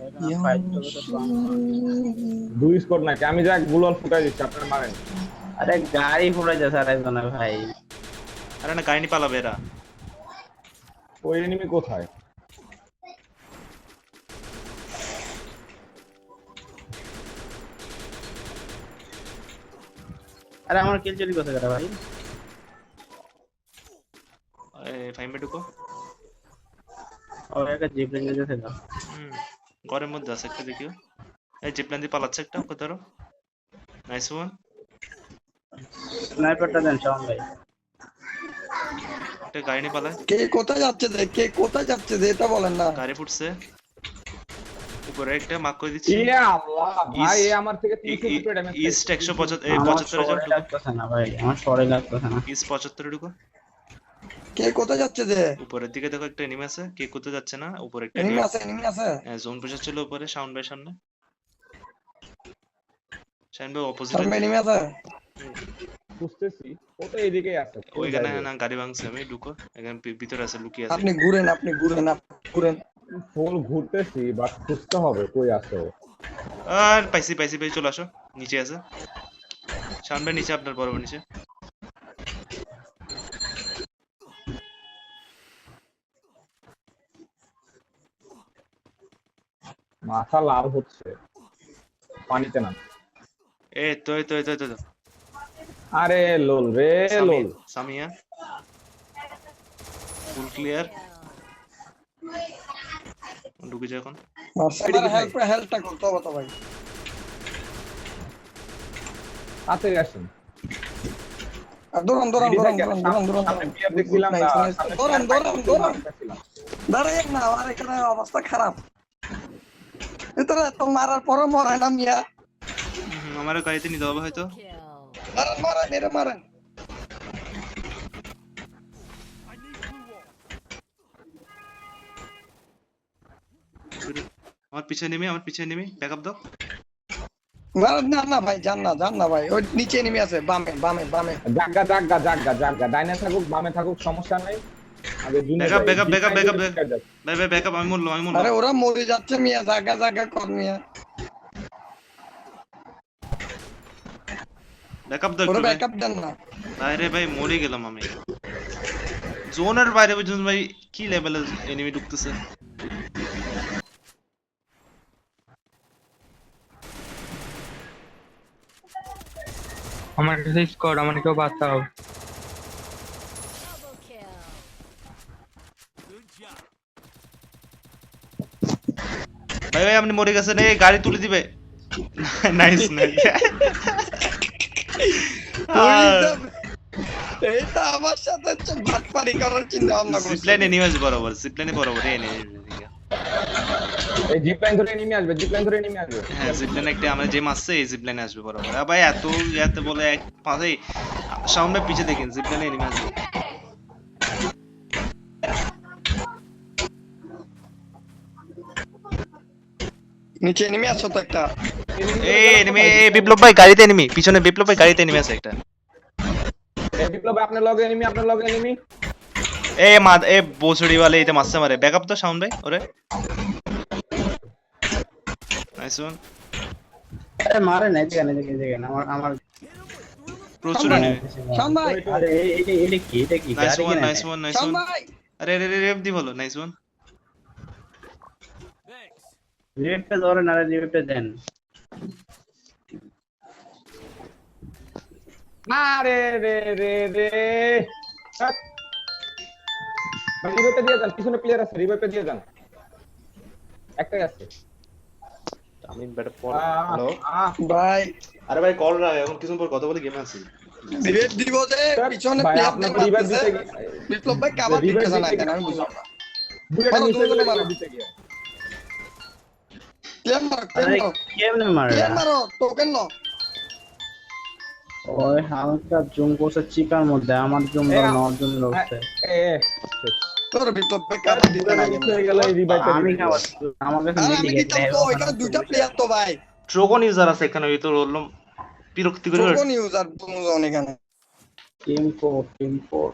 এখানে ফাইট করবে তো কম। দুই স্কোর নাকি? আমি যা গুলাল ফুটাই দিচ্ছি, আপনারা মারেন। আরে গাড়ি ফুরাই যাচ্ছে আরেকজনের ভাই। আরে না, গাড়ি নিয়ে পালাবে এরা। ওই এনিমি কোথায়? আরে আমার কিল চুরি করছে কেটা ভাই। ফাইমে ঢুকো। ও একটা জিপ রেঞ্জে যেতে দাও। ঘরের মধ্যে আছে একটা, দেখিও। এই জিপলাইন দিয়ে পালাচ্ছে একটা, ওকে ধরো। Nice one. স্নাইপারটা দেন শাওন ভাই। একটা গাড়ি নিয়ে পালায়। কে কোথায় যাচ্ছে যে এটা বলেন না। গাড়ি ফুটছে উপরে, একটা মার্ক করে দিচ্ছি। ইয়া আল্লাহ ভাই, এ আমার থেকে 300 ড্যামেজ। ইস্ট 175 আমার 75 শরীরে ঢুকো। লাগতেছে না ভাই, আমার শরীরে লাগতেছে না। ইস্ট 75 ঢুকো। কে কোথায় যাচ্ছে যে? উপরের দিকে দেখো একটা এনিমি আছে, কে কোথাও যাচ্ছে না, উপরে একটা এনিমি আছে। জোন পোশাক ছিল উপরে, সাউন্ড বাই সামনে। শাইন ভাই অপোজিট সামনে এনিমি আছে। বুঝতেছি, ও তো এইদিকেই আছে। ওইখানে না, গাড়ি ভাঙছে, আমি ঢুকো এখানে, ভিতরে আছে, লুকিয়ে আছে। আপনি ঘুরেন। ফুল ঘুরতেছি, বাট খুঁজতে হবে কই আছে ও। আর পাইছি ভাই, চলে আসো। নিচে আছে শাইন ভাই, নিচে আপনার বরাবর নিচে। মাথা লাল হচ্ছে, পানিতে না। তো আরে লোল রে লোল। সামিয়া ফুল ক্লিয়ার। ঢুকে যায় এখন। মার্সেলার হেল্পটা করতে হবে তো ভাই। তাড়াতাড়ি আসেন। আর দৌড়ান। সামনে প্লেয়ার দেখছিলাম না, দৌড়ান। দাঁড়াই না, আমার এখানে অবস্থা খারাপ। এটা তো মারার পরও মরায় না মিয়া। আমার গাড়িতে নিতে হবে হয়তো। মারেন। আমার পিছনে নেমে ব্যাকআপ দাও। না ভাই, যান না ভাই, ওই নিচে নেমে আছে, বামে। জাগা ডাইনে থাকুক বামে থাকুক সমস্যা নাই। আগে ব্যাকআপ আমি মরলাম। আরে ওরা মরে যাচ্ছে মিয়া, জাগা কর মিয়া। ব্যাকআপ দাও ওরা একটু। ব্যাকআপ দেন না। আরে ভাই মরে গেলাম আমি। জোনের বাইরে পর্যন্ত ভাই কি লেভেলের এনিমি ঢুকতেছে। আমার কাছে স্কোয়াড, আমার কেউ বাঁচাও। ভাই আপনি মরে গেছেন, এই গাড়ি তুলে দিবে। নাইস। এইটা আমার সাথে ভাটপারি করার চিন্তা ভাবনা করছি। জিপলাইন এনিমি আছে বরাবর, এই জিপলাইন ধরে এনিমি আসবে। হ্যাঁ জিপলাইন একটা আমরা যে মারছে, এই জিপলাইনে আসবে বরাবর। ভাই এত বলে এক পাশে সামনে পিছে দেখেন, জিপলাইনে এনিমি আসবে। নিচে এনিমি আছে তো একটা। এনিমি, বিপ্লব ভাই গাড়িতে এনিমি, পিছনে বিপ্লব ভাই গাড়িতে এনিমি আছে একটা। বিপ্লব ভাই আপনার লগে এনিমি। बोसड़ी वाले इधर मस्त मारे। बैकअप तो शाउन भाई ओरे नाइस वन। আরে মারে না, এদিকে না আমার প্রচুর নেই। শাম ভাই, আরে এটা কি नाइस গাড়ি वन কিনে नाइस वन नाइस শাম वन। ভাই अरे अरे रेव दी बोलो नाइस वन। রিপটা ধরেন, আরে রিপটা দেন। আরে রে রিভাইভে দিয়ে যান, পিছনে প্লেয়ার আছে, রিভাইভে দিয়ে যান। একটাই আছে। আমি বেটা পড়। হ্যালো ভাই, আরে ভাই কল না, এখন কিছুক্ষণ পর কথা বলে গেমে আছি। রিভেট দিব যে পিছনে ভাই প্লেয়ার আপনার দেখতে রিভাইভ পাচ্ছে। দিতে বিপ্লব ভাই কাভার দিতেছে না কেন আমি বুঝলাম না। বুলেট মারো, নিচে দুজনে মারো। দিতে গিয়ে আরে কেমনে মারে? ক্লেম মারো, টোকেন নাও। ওই হালকা জুম করছে চিকার মধ্যে, আমার জুম ধরে নেওয়ার জন্য লোকছে। তোর বিপ্লব ভাই কাভার দিতে না কেন? হয়ে গেল এই রিভাইভে। আমি খাবার আমার কাছে আরে মিলি আমি গেছে। দিতাম তো, ওইখানে দুইটা প্লেয়ার তো ভাই। ট্রোগন ইউজার আছে এখানে, ওই তো বললাম বিরক্তি করে। কোন ইউজার দুজন এখানে। Team code